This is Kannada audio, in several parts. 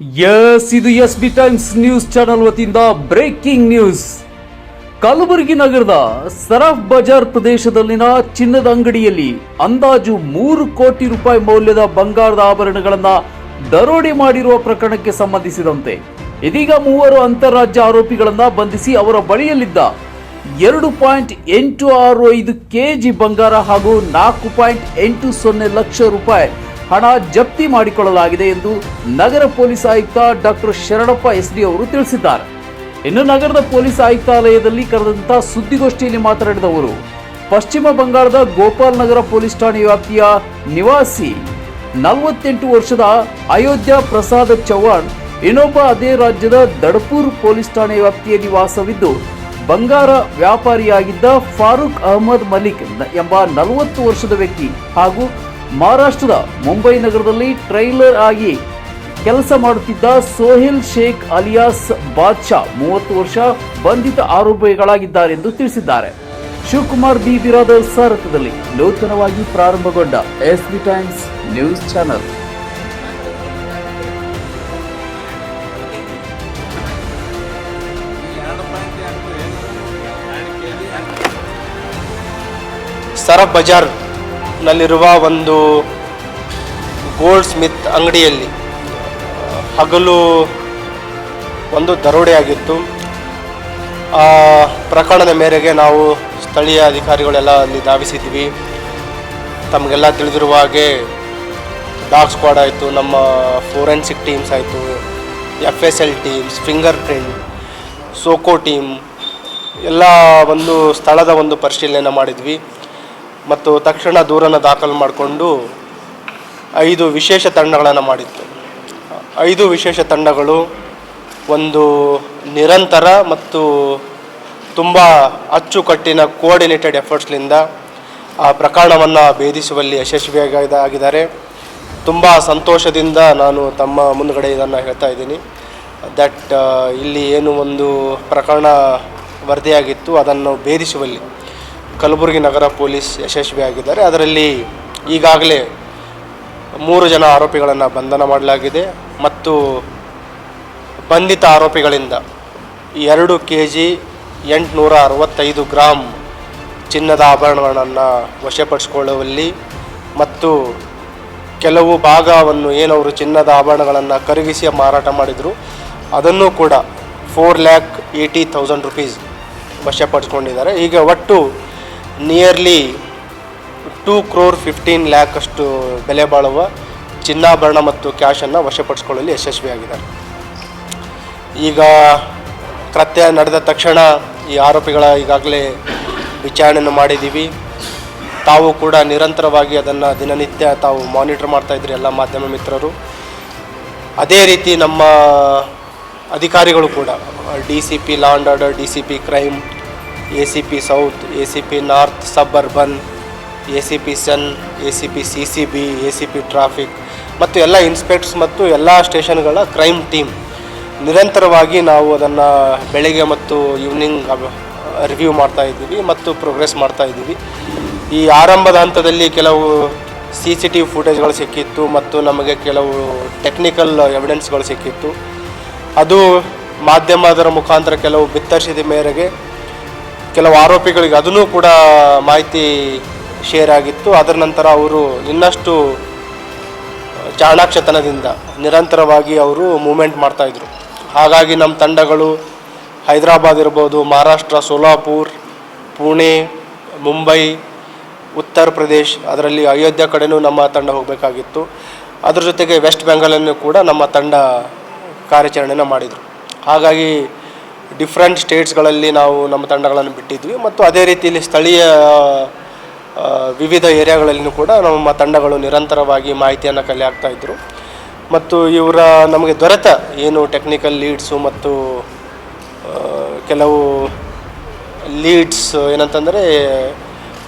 ಇದು SB ಟೈಮ್ಸ್ ನ್ಯೂಸ್ ಚಾನೆಲ್ ವತಿಯಿಂದ ಬ್ರೇಕಿಂಗ್ ನ್ಯೂಸ್. ಕಲಬುರಗಿ ನಗರದ ಸರಫ್ ಬಜಾರ್ ಪ್ರದೇಶದಲ್ಲಿನ ಚಿನ್ನದ ಅಂಗಡಿಯಲ್ಲಿ ಅಂದಾಜು 3 ಕೋಟಿ ರೂಪಾಯಿ ಮೌಲ್ಯದ ಬಂಗಾರದ ಆಭರಣಗಳನ್ನು ದರೋಡೆ ಮಾಡಿರುವ ಪ್ರಕರಣಕ್ಕೆ ಸಂಬಂಧಿಸಿದಂತೆ ಇದೀಗ 3 ಅಂತಾರಾಜ್ಯ ಆರೋಪಿಗಳನ್ನು ಬಂಧಿಸಿ ಅವರ ಬಳಿಯಲ್ಲಿದ್ದ 2.865 ಕೆಜಿ ಬಂಗಾರ ಹಾಗೂ 4.80 ಲಕ್ಷ ರೂಪಾಯಿ ಹಣ ಜಪ್ತಿ ಮಾಡಿಕೊಳ್ಳಲಾಗಿದೆ ಎಂದು ನಗರ ಪೊಲೀಸ್ ಆಯುಕ್ತ ಡಾಕ್ಟರ್ ಶರಣಪ್ಪ SD ಅವರು ತಿಳಿಸಿದ್ದಾರೆ. ಇನ್ನು ನಗರದ ಪೊಲೀಸ್ ಆಯುಕ್ತಾಲಯದಲ್ಲಿ ಕರೆದಂತ ಸುದ್ದಿಗೋಷ್ಠಿಯಲ್ಲಿ ಮಾತನಾಡಿದ ಅವರು, ಪಶ್ಚಿಮ ಬಂಗಾಳದ ಗೋಪಾಲ್ ನಗರ ಪೊಲೀಸ್ ಠಾಣೆ ವ್ಯಾಪ್ತಿಯ ನಿವಾಸಿ 48 ವರ್ಷದ ಅಯೋಧ್ಯ ಪ್ರಸಾದ್ ಚೌಹಾಣ್ ಇನ್ನೊಬ್ಬ ಅದೇ ರಾಜ್ಯದ ದಡಪುರ್ ಪೊಲೀಸ್ ಠಾಣೆ ವ್ಯಾಪ್ತಿಯ ನಿವಾಸವಿದ್ದು ಬಂಗಾರ ವ್ಯಾಪಾರಿಯಾಗಿದ್ದ ಫಾರೂಕ್ ಅಹಮದ್ ಮಲಿಕ್ ಎಂಬ 40 ವರ್ಷದ ವ್ಯಕ್ತಿ ಹಾಗೂ ಮಹಾರಾಷ್ಟ್ರದ ಮುಂಬೈ ನಗರದಲ್ಲಿ ಟ್ರೈಲರ್ ಆಗಿ ಕೆಲಸ ಮಾಡುತ್ತಿದ್ದ ಸೋಹಿಲ್ ಶೇಖ್ ಅಲಿಯಾಸ್ ಬಾದ್ಶಾ 30 ವರ್ಷ ಬಂಧಿತ ಆರೋಪಿಗಳಾಗಿದ್ದಾರೆ ಎಂದು ತಿಳಿಸಿದ್ದಾರೆ. ಶಿವಕುಮಾರ್ ಬಿ ಬಿರಾದರ್ ಸಾರಥ್ಯದಲ್ಲಿ ನೂತನವಾಗಿ ಪ್ರಾರಂಭಗೊಂಡ SB times news channel. Saraf Bazaar ನಲ್ಲಿರುವ ಒಂದು ಗೋಲ್ಡ್ ಸ್ಮಿತ್ ಅಂಗಡಿಯಲ್ಲಿ ಹಗಲು ಒಂದು ದರೋಡೆಯಾಗಿತ್ತು. ಆ ಪ್ರಕರಣದ ಮೇರೆಗೆ ನಾವು ಸ್ಥಳೀಯ ಅಧಿಕಾರಿಗಳೆಲ್ಲ ಅಲ್ಲಿ ಧಾವಿಸಿದ್ವಿ. ತಮಗೆಲ್ಲ ತಿಳಿದಿರುವ ಹಾಗೆ ಡಾಗ್ ಸ್ಕ್ವಾಡ್ ಆಯಿತು, ನಮ್ಮ ಫೋರೆನ್ಸಿಕ್ ಟೀಮ್ಸ್ ಆಯಿತು, FSL teams, finger print, SOCO team ಎಲ್ಲ ಒಂದು ಸ್ಥಳದ ಒಂದು ಪರಿಶೀಲನೆ ಮಾಡಿದ್ವಿ ಮತ್ತು ತಕ್ಷಣ ದೂರನ್ನು ದಾಖಲು ಮಾಡಿಕೊಂಡು 5 ವಿಶೇಷ ತಂಡಗಳನ್ನು ಮಾಡಿತ್ತು. 5 ವಿಶೇಷ ತಂಡಗಳು ಒಂದು ನಿರಂತರ ಮತ್ತು ತುಂಬ ಅಚ್ಚುಕಟ್ಟಿನ ಕೋಆರ್ಡಿನೇಟೆಡ್ ಎಫರ್ಟ್ಸ್ಲಿಂದ ಆ ಪ್ರಕರಣವನ್ನು ಭೇದಿಸುವಲ್ಲಿ ಯಶಸ್ವಿಯಾಗಿದ್ದಾರೆ. ತುಂಬ ಸಂತೋಷದಿಂದ ನಾನು ತಮ್ಮ ಮುಂದುಗಡೆ ಇದನ್ನು ಹೇಳ್ತಾ ಇದ್ದೀನಿ. ದಟ್ ಇಲ್ಲಿ ಏನು ಒಂದು ಪ್ರಕರಣ ವರದಿಯಾಗಿತ್ತು ಅದನ್ನು ಭೇದಿಸುವಲ್ಲಿ ಕಲಬುರಗಿ ನಗರ ಪೊಲೀಸ್ ಯಶಸ್ವಿಯಾಗಿದ್ದಾರೆ. ಅದರಲ್ಲಿ ಈಗಾಗಲೇ 3 ಜನ ಆರೋಪಿಗಳನ್ನು ಬಂಧನ ಮಾಡಲಾಗಿದೆ ಮತ್ತು ಬಂಧಿತ ಆರೋಪಿಗಳಿಂದ 2 kg 865 ಗ್ರಾಮ್ ಚಿನ್ನದ ಆಭರಣಗಳನ್ನು ವಶಪಡಿಸಿಕೊಳ್ಳುವಲ್ಲಿ ಮತ್ತು ಕೆಲವು ಭಾಗವನ್ನು ಏನವರು ಚಿನ್ನದ ಆಭರಣಗಳನ್ನು ಕರಗಿಸಿ ಮಾರಾಟ ಮಾಡಿದರು ಅದನ್ನು ಕೂಡ 4,80,000 ರೂಪೀಸ್ ವಶಪಡಿಸ್ಕೊಂಡಿದ್ದಾರೆ. ಈಗ ಒಟ್ಟು ನಿಯರ್ಲಿ 2,15,00,000 ಅಷ್ಟು ಬೆಲೆ ಬಾಳುವ ಚಿನ್ನಾಭರಣ ಮತ್ತು ಕ್ಯಾಶನ್ನು ವಶಪಡಿಸಿಕೊಳ್ಳಲು ಯಶಸ್ವಿಯಾಗಿದ್ದಾರೆ. ಈಗ ಕೃತ್ಯ ನಡೆದ ತಕ್ಷಣ ಈ ಆರೋಪಿಗಳ ಈಗಾಗಲೇ ವಿಚಾರಣೆಯನ್ನು ಮಾಡಿದ್ದೀವಿ. ತಾವು ಕೂಡ ನಿರಂತರವಾಗಿ ಅದನ್ನು ದಿನನಿತ್ಯ ತಾವು ಮಾನಿಟರ್ ಮಾಡ್ತಾಯಿದ್ರಿ ಎಲ್ಲ ಮಾಧ್ಯಮ ಮಿತ್ರರು. ಅದೇ ರೀತಿ ನಮ್ಮ ಅಧಿಕಾರಿಗಳು ಕೂಡ DCP law and order, DCP crime, ACP south, ACP north suburban, ACP ಸನ್, ACP CCB, ACP ಟ್ರಾಫಿಕ್ ಮತ್ತು ಎಲ್ಲ ಇನ್ಸ್ಪೆಕ್ಟರ್ಸ್ ಮತ್ತು ಎಲ್ಲ ಸ್ಟೇಷನ್ಗಳ ಕ್ರೈಮ್ ಟೀಮ್ ನಿರಂತರವಾಗಿ ನಾವು ಅದನ್ನು ಬೆಳಗ್ಗೆ ಮತ್ತು ಈವ್ನಿಂಗ್ ರಿವ್ಯೂ ಮಾಡ್ತಾಯಿದ್ದೀವಿ ಮತ್ತು ಪ್ರೋಗ್ರೆಸ್ ಮಾಡ್ತಾಯಿದ್ದೀವಿ. ಈ ಆರಂಭದ ಹಂತದಲ್ಲಿ ಕೆಲವು CCTV ಫುಟೇಜ್ಗಳು ಸಿಕ್ಕಿತ್ತು ಮತ್ತು ನಮಗೆ ಕೆಲವು ಟೆಕ್ನಿಕಲ್ ಎವಿಡೆನ್ಸ್ಗಳು ಸಿಕ್ಕಿತ್ತು. ಅದು ಮಾಧ್ಯಮದರ ಮುಖಾಂತರ ಕೆಲವು ಬಿತ್ತರಿಸಿದ ಮೇರೆಗೆ ಕೆಲವು ಆರೋಪಿಗಳಿಗೆ ಅದನ್ನು ಕೂಡ ಮಾಹಿತಿ ಶೇರ್ ಆಗಿತ್ತು. ಅದರ ನಂತರ ಅವರು ಇನ್ನಷ್ಟು ಚಾಣಾಕ್ಷತನದಿಂದ ನಿರಂತರವಾಗಿ ಅವರು ಮೂವ್ಮೆಂಟ್ ಮಾಡ್ತಾಯಿದ್ರು. ಹಾಗಾಗಿ ನಮ್ಮ ತಂಡಗಳು ಹೈದರಾಬಾದ್ ಇರ್ಬೋದು, ಮಹಾರಾಷ್ಟ್ರ, ಸೋಲಾಪುರ್, ಪುಣೆ, ಮುಂಬೈ, ಉತ್ತರ ಪ್ರದೇಶ್, ಅದರಲ್ಲಿ ಅಯೋಧ್ಯ ಕಡೆಯೂ ನಮ್ಮ ತಂಡ ಹೋಗಬೇಕಾಗಿತ್ತು. ಅದ್ರ ಜೊತೆಗೆ ವೆಸ್ಟ್ ಬೆಂಗಾಲನ್ನು ಕೂಡ ನಮ್ಮ ತಂಡ ಕಾರ್ಯಾಚರಣೆಯನ್ನು ಮಾಡಿದರು. ಹಾಗಾಗಿ ಡಿಫ್ರೆಂಟ್ ಸ್ಟೇಟ್ಸ್ಗಳಲ್ಲಿ ನಾವು ನಮ್ಮ ತಂಡಗಳನ್ನು ಬಿಟ್ಟಿದ್ವಿ ಮತ್ತು ಅದೇ ರೀತಿಯಲ್ಲಿ ಸ್ಥಳೀಯ ವಿವಿಧ ಏರಿಯಾಗಳಲ್ಲಿಯೂ ಕೂಡ ನಮ್ಮ ತಂಡಗಳು ನಿರಂತರವಾಗಿ ಮಾಹಿತಿಯನ್ನು ಕಲೆ ಹಾಕ್ತಾಯಿದ್ರು. ಮತ್ತು ಇವರ ನಮಗೆ ದೊರೆತ ಏನು ಟೆಕ್ನಿಕಲ್ ಲೀಡ್ಸು ಮತ್ತು ಕೆಲವು ಲೀಡ್ಸ್ ಏನಂತಂದರೆ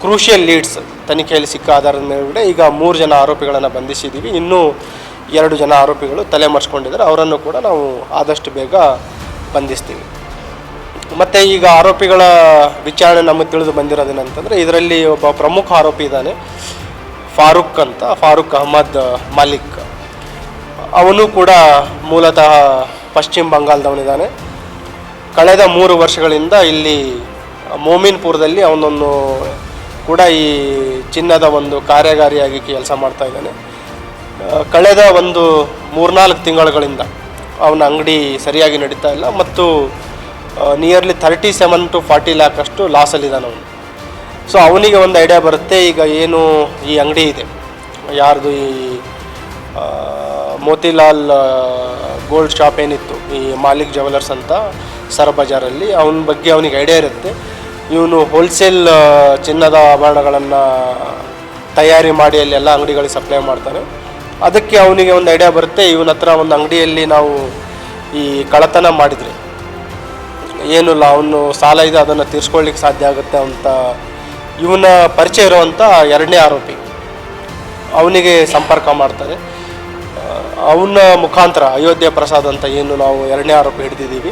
ಕ್ರೂಷಿಯಲ್ ಲೀಡ್ಸ್ ತನಿಖೆಯಲ್ಲಿ ಸಿಕ್ಕ ಆಧಾರದ ಮೇಲೆ ಈಗ 3 ಜನ ಆರೋಪಿಗಳನ್ನು ಬಂಧಿಸಿದ್ದೀವಿ. ಇನ್ನೂ 2 ಜನ ಆರೋಪಿಗಳು ತಲೆಮರೆಸ್ಕೊಂಡಿದ್ದಾರೆ. ಅವರನ್ನು ಕೂಡ ನಾವು ಆದಷ್ಟು ಬೇಗ ಬಂಧಿಸ್ತೀವಿ. ಮತ್ತು ಈಗ ಆರೋಪಿಗಳ ವಿಚಾರಣೆ ನಮಗೆ ತಿಳಿದು ಬಂದಿರೋದೇನಂತಂದರೆ ಇದರಲ್ಲಿ ಒಬ್ಬ ಪ್ರಮುಖ ಆರೋಪಿ ಇದ್ದಾನೆ, ಫಾರೂಕ್ ಅಹಮದ್ ಮಲಿಕ್. ಅವನು ಕೂಡ ಮೂಲತಃ ಪಶ್ಚಿಮ ಬಂಗಾಳದವನಿದ್ದಾನೆ. ಕಳೆದ 3 ವರ್ಷಗಳಿಂದ ಇಲ್ಲಿ ಮೋಮಿನ್ಪುರದಲ್ಲಿ ಅವನನ್ನು ಕೂಡ ಈ ಚಿನ್ನದ ಒಂದು ಕಾರ್ಯಗಾರಿಯಾಗಿ ಕೆಲಸ ಮಾಡ್ತಾ ಇದ್ದಾನೆ. ಕಳೆದ ಒಂದು 3-4 ತಿಂಗಳುಗಳಿಂದ ಅವನ ಅಂಗಡಿ ಸರಿಯಾಗಿ ನಡೀತಾ ಇಲ್ಲ ಮತ್ತು ನಿಯರ್ಲಿ 37 to 40 ಲ್ಯಾಕ್ ಅಷ್ಟು ಲಾಸಲ್ಲಿದ್ದಾನೆ ಅವನು. ಸೊ ಅವನಿಗೆ ಒಂದು ಐಡಿಯಾ ಬರುತ್ತೆ, ಈಗ ಏನು ಈ ಅಂಗಡಿ ಇದೆ ಯಾರ್ದು ಈ ಮೋತಿಲಾಲ್ ಗೋಲ್ಡ್ ಶಾಪ್ ಏನಿತ್ತು ಈ ಮಾಲಿಕ್ ಜ್ಯುವೆಲರ್ಸ್ ಅಂತ ಸರ್ ಬಜಾರಲ್ಲಿ, ಅವನ ಬಗ್ಗೆ ಅವನಿಗೆ ಐಡಿಯಾ ಇರುತ್ತೆ. ಇವನು ಹೋಲ್ಸೇಲ್ ಚಿನ್ನದ ಆಭರಣಗಳನ್ನು ತಯಾರಿ ಮಾಡಿ ಅಲ್ಲೆಲ್ಲ ಅಂಗಡಿಗಳಿಗೆ ಸಪ್ಲೈ ಮಾಡ್ತಾನೆ. ಅದಕ್ಕೆ ಅವನಿಗೆ ಒಂದು ಐಡಿಯಾ ಬರುತ್ತೆ, ಇವನ ಹತ್ರ ಒಂದು ಅಂಗಡಿಯಲ್ಲಿ ನಾವು ಈ ಕಳ್ಳತನ ಮಾಡಿದರೆ ಏನಿಲ್ಲ ಅವನು ಸಾಲ ಇದೆ ಅದನ್ನು ತೀರಿಸ್ಕೊಳ್ಳಿಕ್ಕೆ ಸಾಧ್ಯ ಆಗುತ್ತೆ ಅಂತ ಇವನ ಪರಿಚಯ ಇರುವಂಥ 2ನೇ ಆರೋಪಿ ಅವನಿಗೆ ಸಂಪರ್ಕ ಮಾಡ್ತಾರೆ. ಅವನ ಮುಖಾಂತರ ಅಯೋಧ್ಯೆ ಪ್ರಸಾದ್ ಅಂತ ಏನು ನಾವು 2ನೇ ಆರೋಪಿ ಹಿಡಿದಿದ್ದೀವಿ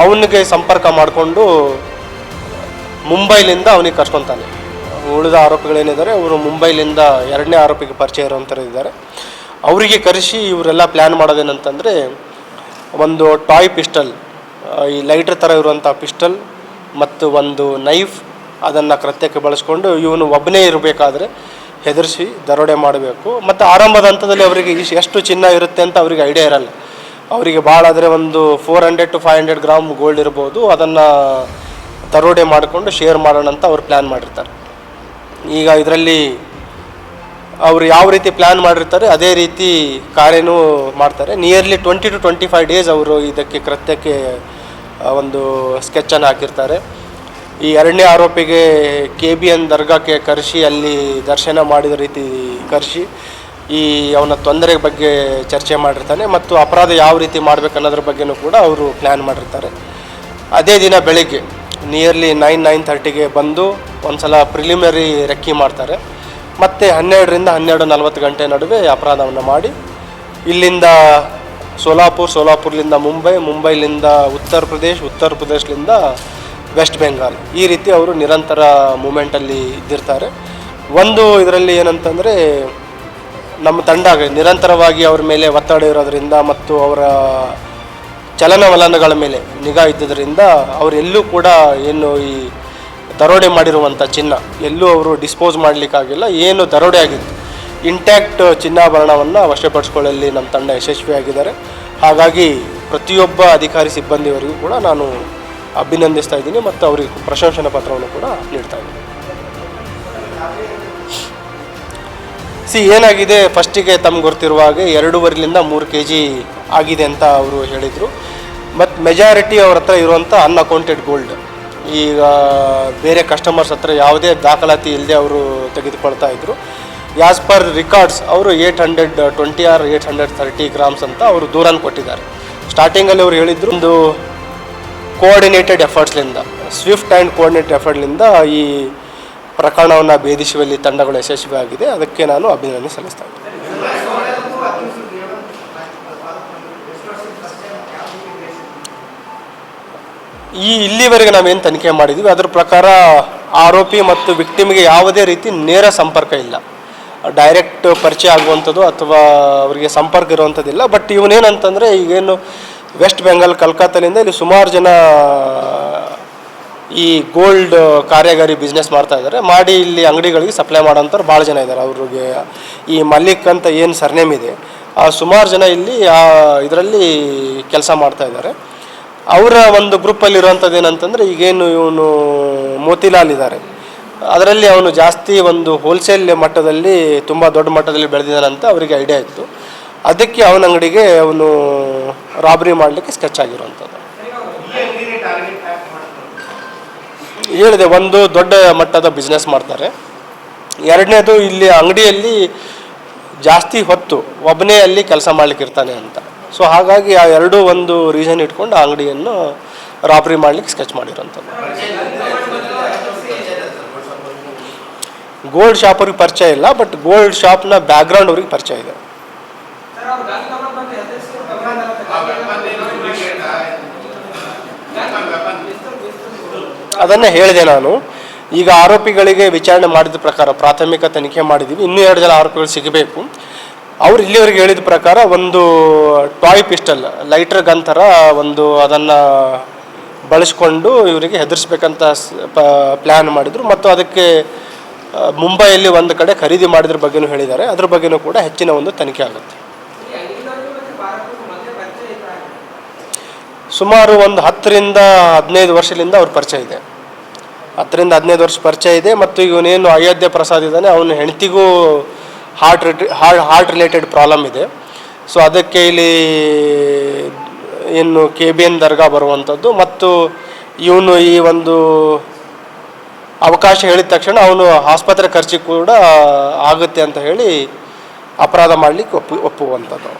ಅವನಿಗೆ ಸಂಪರ್ಕ ಮಾಡಿಕೊಂಡು ಮುಂಬೈಲಿಂದ ಅವನಿಗೆ ಕರ್ಕೊತಾನೆ. ಉಳಿದ ಆರೋಪಿಗಳೇನಿದ್ದಾರೆ ಅವರು ಮುಂಬೈಲಿಂದ 2ನೇ ಆರೋಪಿಗೆ ಪರಿಚಯ ಇರುವಂಥವ್ರು ಇದ್ದಾರೆ. ಅವರಿಗೆ ಕರೆಸಿ ಇವರೆಲ್ಲ ಪ್ಲ್ಯಾನ್ ಮಾಡೋದೇನಂತಂದರೆ, ಒಂದು ಟಾಯ್ ಪಿಸ್ಟಲ್, ಈ ಲೈಟ್ರ್ ಥರ ಇರುವಂಥ ಪಿಸ್ಟಲ್ ಮತ್ತು ಒಂದು ನೈಫ್ ಅದನ್ನು ಕೃತ್ಯಕ್ಕೆ ಬಳಸ್ಕೊಂಡು ಇವನು ಒಬ್ಬನೇ ಇರಬೇಕಾದ್ರೆ ಹೆದರಿಸಿ ದರೋಡೆ ಮಾಡಬೇಕು. ಮತ್ತು ಆರಂಭದ ಹಂತದಲ್ಲಿ ಅವರಿಗೆ ಎಷ್ಟು ಚಿನ್ನ ಇರುತ್ತೆ ಅಂತ ಅವರಿಗೆ ಐಡಿಯಾ ಇರಲ್ಲ. ಅವರಿಗೆ ಭಾಳ ಆದರೆ ಒಂದು 400 to 500 ಗ್ರಾಮ್ ಗೋಲ್ಡ್ ಇರ್ಬೋದು, ಅದನ್ನು ದರೋಡೆ ಮಾಡಿಕೊಂಡು ಶೇರ್ ಮಾಡೋಣ ಅಂತ ಅವ್ರು ಪ್ಲ್ಯಾನ್ ಮಾಡಿರ್ತಾರೆ. ಈಗ ಇದರಲ್ಲಿ ಅವರು ಯಾವ ರೀತಿ ಪ್ಲ್ಯಾನ್ ಮಾಡಿರ್ತಾರೆ ಅದೇ ರೀತಿ ಕಾರ್ಯನೂ ಮಾಡ್ತಾರೆ. ನಿಯರ್ಲಿ 20 to 25 ಡೇಸ್ ಅವರು ಇದಕ್ಕೆ ಕೃತ್ಯಕ್ಕೆ ಒಂದು ಸ್ಕೆಚ್ಚನ್ನು ಹಾಕಿರ್ತಾರೆ. ಈ 2ನೇ ಆರೋಪಿಗೆ KBN ದರ್ಗಾಕ್ಕೆ ಕರೆಸಿ ಅಲ್ಲಿ ದರ್ಶನ ಮಾಡಿದ ರೀತಿ ಕರೆಸಿ ಈ ಅವನ ತೊಂದರೆ ಬಗ್ಗೆ ಚರ್ಚೆ ಮಾಡಿರ್ತಾನೆ ಮತ್ತು ಅಪರಾಧ ಯಾವ ರೀತಿ ಮಾಡಬೇಕು ಅನ್ನೋದ್ರ ಬಗ್ಗೆನೂ ಕೂಡ ಅವರು ಪ್ಲ್ಯಾನ್ ಮಾಡಿರ್ತಾರೆ. ಅದೇ ದಿನ ಬೆಳಿಗ್ಗೆ ನಿಯರ್ಲಿ 9-9:30ಗೆ ಬಂದು ಒಂದು ಸಲ ಪ್ರಿಲಿಮಿನರಿ ರೆಕ್ಕಿ ಮಾಡ್ತಾರೆ. ಮತ್ತು 12ರಿಂದ 12:40 ಗಂಟೆ ನಡುವೆ ಅಪರಾಧವನ್ನು ಮಾಡಿ ಇಲ್ಲಿಂದ ಸೋಲಾಪುರ್ಲಿಂದ ಮುಂಬೈಲಿಂದ ಉತ್ತರ ಪ್ರದೇಶಲಿಂದ ವೆಸ್ಟ್ ಬೆಂಗಾಲ್, ಈ ರೀತಿ ಅವರು ನಿರಂತರ ಮೂಮೆಂಟಲ್ಲಿ ಇದ್ದಿರ್ತಾರೆ. ಒಂದು ಇದರಲ್ಲಿ ಏನಂತಂದರೆ ನಮ್ಮ ತಂಡ ನಿರಂತರವಾಗಿ ಅವ್ರ ಮೇಲೆ ಒತ್ತಡ ಇರೋದರಿಂದ ಮತ್ತು ಅವರ ಚಲನವಲನಗಳ ಮೇಲೆ ನಿಗಾ ಇದ್ದಿದ್ದರಿಂದ ಅವರೆಲ್ಲೂ ಕೂಡ ಏನು ಈ ದರೋಡೆ ಮಾಡಿರುವಂಥ ಚಿನ್ನ ಎಲ್ಲೂ ಅವರು ಡಿಸ್ಪೋಸ್ ಮಾಡಲಿಕ್ಕಾಗಿಲ್ಲ. ಏನು ದರೋಡೆ ಆಗಿತ್ತು ಇಂಟ್ಯಾಕ್ಟ್ ಚಿನ್ನಾಭರಣವನ್ನು ವಶಪಡಿಸ್ಕೊಳ್ಳಲ್ಲಿ ನಮ್ಮ ತಂಡ ಯಶಸ್ವಿಯಾಗಿದ್ದಾರೆ. ಹಾಗಾಗಿ ಪ್ರತಿಯೊಬ್ಬ ಅಧಿಕಾರಿ ಸಿಬ್ಬಂದಿಯವರಿಗೂ ಕೂಡ ನಾನು ಅಭಿನಂದಿಸ್ತಾ ಇದ್ದೀನಿ ಮತ್ತು ಅವರಿಗೆ ಪ್ರಶಂಸನಾ ಪತ್ರವನ್ನು ಕೂಡ ನೀಡ್ತಾ ಇದ್ದೀನಿ. ಏನಾಗಿದೆ, ಫಸ್ಟಿಗೆ ತಮ್ಗೆ ಗೊತ್ತಿರುವ ಹಾಗೆ 2.5ರಿಂದ 3 kg ಆಗಿದೆ ಅಂತ ಅವರು ಹೇಳಿದರು. ಮತ್ತು ಮೆಜಾರಿಟಿ ಅವ್ರ ಹತ್ರ ಇರುವಂಥ ಅನ್ಅಕೌಂಟೆಡ್ ಗೋಲ್ಡ್ ಈಗ ಬೇರೆ ಕಸ್ಟಮರ್ಸ್ ಹತ್ರ ಯಾವುದೇ ದಾಖಲಾತಿ ಇಲ್ಲದೆ ಅವರು ತೆಗೆದುಕೊಳ್ತಾ ಇದ್ದರು. ಆ್ಯಸ್ ಪರ್ ರಿಕಾರ್ಡ್ಸ್ ಅವರು 820 or 830 ಗ್ರಾಮ್ಸ್ ಅಂತ ಅವರು ದೂರನ್ನು ಕೊಟ್ಟಿದ್ದಾರೆ. ಸ್ಟಾರ್ಟಿಂಗಲ್ಲಿ ಅವರು ಹೇಳಿದರು ಒಂದು ಕೋಆರ್ಡಿನೇಟೆಡ್ ಎಫರ್ಟ್ಸ್ಲಿಂದ, ಸ್ವಿಫ್ಟ್ ಆ್ಯಂಡ್ ಕೋಆರ್ಡಿನೇಟೆಡ್ ಎಫರ್ಟ್ಲಿಂದ ಈ ಪ್ರಕರಣವನ್ನು ಭೇದಿಸುವಲ್ಲಿ ತಂಡಗಳು ಯಶಸ್ವಿಯಾಗಿದೆ. ಅದಕ್ಕೆ ನಾನು ಅಭಿನಂದನೆ ಸಲ್ಲಿಸ್ತಾ ಇದ್ದೀನಿ. ಇಲ್ಲಿವರೆಗೆ ನಾವೇನು ತನಿಖೆ ಮಾಡಿದ್ದೀವಿ ಅದರ ಪ್ರಕಾರ ಆರೋಪಿ ಮತ್ತು ವಿಕ್ಟಿಮ್ಗೆ ಯಾವುದೇ ರೀತಿ ನೇರ ಸಂಪರ್ಕ ಇಲ್ಲ. ಡೈರೆಕ್ಟ್ ಪರಿಚಯ ಆಗುವಂಥದ್ದು ಅಥವಾ ಅವರಿಗೆ ಸಂಪರ್ಕ ಇರುವಂಥದ್ದಿಲ್ಲ. ಬಟ್ ಇವನೇನಂತಂದರೆ ಈಗೇನು ವೆಸ್ಟ್ ಬೆಂಗಾಲ್ ಕಲ್ಕತ್ತಾದಿಂದ ಇಲ್ಲಿ ಸುಮಾರು ಜನ ಈ ಗೋಲ್ಡ್ ಕಾರ್ಯಗಾರಿ ಬಿಸ್ನೆಸ್ ಮಾಡ್ತಾ ಇದ್ದಾರೆ. ಮಾಡಿ ಇಲ್ಲಿ ಅಂಗಡಿಗಳಿಗೆ ಸಪ್ಲೈ ಮಾಡೋಂಥವ್ರು ಭಾಳ ಜನ ಇದ್ದಾರೆ. ಅವ್ರಿಗೆ ಈ ಮಲ್ಲಿಕ್ ಅಂತ ಏನು ಸರ್ನೇಮ್ ಇದೆ ಸುಮಾರು ಜನ ಇಲ್ಲಿ ಇದರಲ್ಲಿ ಕೆಲಸ ಮಾಡ್ತಾ ಇದ್ದಾರೆ. ಅವರ ಒಂದು ಗ್ರೂಪಲ್ಲಿ ಇರುವಂಥದ್ದು ಏನಂತಂದರೆ ಈಗೇನು ಇವನು ಮೋತಿಲಾಲ್ ಇದ್ದಾರೆ ಅದರಲ್ಲಿ ಅವನು ಜಾಸ್ತಿ ಒಂದು ಹೋಲ್ಸೇಲ್ ಮಟ್ಟದಲ್ಲಿ ತುಂಬ ದೊಡ್ಡ ಮಟ್ಟದಲ್ಲಿ ಬೆಳೆದಿದ್ದಾನಂತ ಅವರಿಗೆ ಐಡಿಯಾ ಇತ್ತು. ಅದಕ್ಕೆ ಅವನ ಅಂಗಡಿಗೆ ಅವನು ರಾಬರಿ ಮಾಡಲಿಕ್ಕೆ ಸ್ಕೆಚ್ ಆಗಿರುವಂಥದ್ದು. ಹೇಳಿದೆ, ಒಂದು ದೊಡ್ಡ ಮಟ್ಟದ ಬಿಸ್ನೆಸ್ ಮಾಡ್ತಾರೆ. ಎರಡನೇದು ಇಲ್ಲಿ ಅಂಗಡಿಯಲ್ಲಿ ಜಾಸ್ತಿ ಹೊತ್ತು ಒಬ್ಬನೇ ಅಲ್ಲಿ ಕೆಲಸ ಮಾಡ್ಲಿಕ್ಕೆ ಇರ್ತಾನೆ ಅಂತ. ಸೊ ಹಾಗಾಗಿ ಆ ಎರಡೂ ಒಂದು ರೀಸನ್ ಇಟ್ಕೊಂಡು ಆ ಅಂಗಡಿಯನ್ನು ರಾಬರಿ ಮಾಡ್ಲಿಕ್ಕೆ ಸ್ಕೆಚ್ ಮಾಡಿರೋಂಥದ್ದು. ಗೋಲ್ಡ್ ಶಾಪ್ ಅವ್ರಿಗೆ ಪರಿಚಯ ಇಲ್ಲ, ಬಟ್ ಗೋಲ್ಡ್ ಶಾಪ್ನ ಬ್ಯಾಕ್ಗ್ರೌಂಡ್ ಅವ್ರಿಗೆ ಪರಿಚಯ ಇದೆ. ಅದನ್ನೇ ಹೇಳಿದೆ ನಾನು. ಈಗ ಆರೋಪಿಗಳಿಗೆ ವಿಚಾರಣೆ ಮಾಡಿದ ಪ್ರಕಾರ ಪ್ರಾಥಮಿಕ ತನಿಖೆ ಮಾಡಿದ್ದೀವಿ. ಇನ್ನೂ 2 ಜನ ಆರೋಪಿಗಳು ಸಿಗಬೇಕು. ಅವ್ರು ಇಲ್ಲಿವರೆಗೆ ಹೇಳಿದ ಪ್ರಕಾರ ಒಂದು ಟಾಯ್ ಪಿಸ್ಟಲ್ ಲೈಟರ್ ಗನ್ ಥರ ಒಂದು ಅದನ್ನು ಬಳಸ್ಕೊಂಡು ಇವರಿಗೆ ಹೆದರಿಸ್ಬೇಕಂತ ಪ್ಲ್ಯಾನ್ ಮಾಡಿದರು ಮತ್ತು ಅದಕ್ಕೆ ಮುಂಬೈಯಲ್ಲಿ ಒಂದು ಕಡೆ ಖರೀದಿ ಮಾಡಿದ್ರ ಬಗ್ಗೆನೂ ಹೇಳಿದ್ದಾರೆ. ಅದ್ರ ಬಗ್ಗೆನೂ ಕೂಡ ಹೆಚ್ಚಿನ ಒಂದು ತನಿಖೆ ಆಗುತ್ತೆ. ಸುಮಾರು ಒಂದು 10ರಿಂದ 15 ವರ್ಷದಿಂದ ಅವ್ರ ಪರಿಚಯ ಇದೆ. 10ರಿಂದ 15 ವರ್ಷ ಪರಿಚಯ ಇದೆ. ಮತ್ತು ಇವನೇನು ಅಯೋಧ್ಯೆ ಪ್ರಸಾದ್ ಇದ್ದಾನೆ, ಅವನ ಹೆಂಡತಿಗೂ ಹಾರ್ಟ್ ರಿಲೇಟೆಡ್ ಪ್ರಾಬ್ಲಮ್ ಇದೆ. ಸೊ ಅದಕ್ಕೆ ಇಲ್ಲಿ ಏನು KBN ದರ್ಗಾ ಬರುವಂಥದ್ದು ಮತ್ತು ಇವನು ಈ ಒಂದು ಅವಕಾಶ ಹೇಳಿದ ತಕ್ಷಣ ಅವನು ಆಸ್ಪತ್ರೆ ಖರ್ಚಿಗೆ ಕೂಡ ಆಗುತ್ತೆ ಅಂತ ಹೇಳಿ ಅಪರಾಧ ಮಾಡಲಿಕ್ಕೆ ಒಪ್ಪುವಂಥದ್ದು.